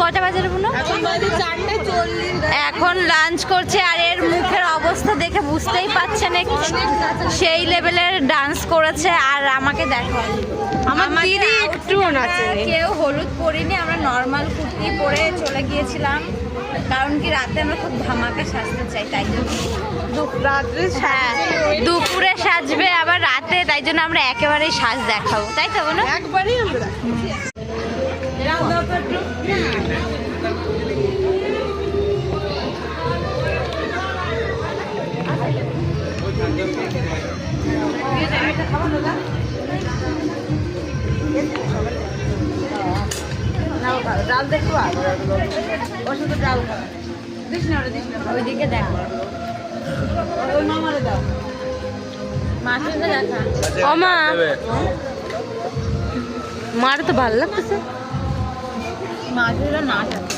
কটা বাজে রে বোনো? এখন লাঞ্চ করছে আর এর মুখের অবস্থা দেখে বুঝতেই পারছেন সেই লেভেলের ডান্স করেছে। আর আমাকে দেখো, আমার দিদি একটু নাচে, কেউ হলুদ পরিনি, আমরা নর্মাল কুর্তি পরে চলে গিয়েছিলাম, কারণ কি রাতে আমরা খুব ধামাকা সাজতে চাই, তাই জন্য রাত্রে দুপুরে সাজবে আবার রাতে, তাই জন্য আমরা একেবারেই সাজ দেখাবো, তাই তো বোনো? একবারেই আমরা ডাল দেখো, ওর সাথে ডাল খাওয়া দিস না, ওরা দিস না, ওইদিকে দেখো, ওই মামারে দাও, মাছের দেখা। ও মা, মার তো ভালো লাগতেছে, মাছের নাচ আছে।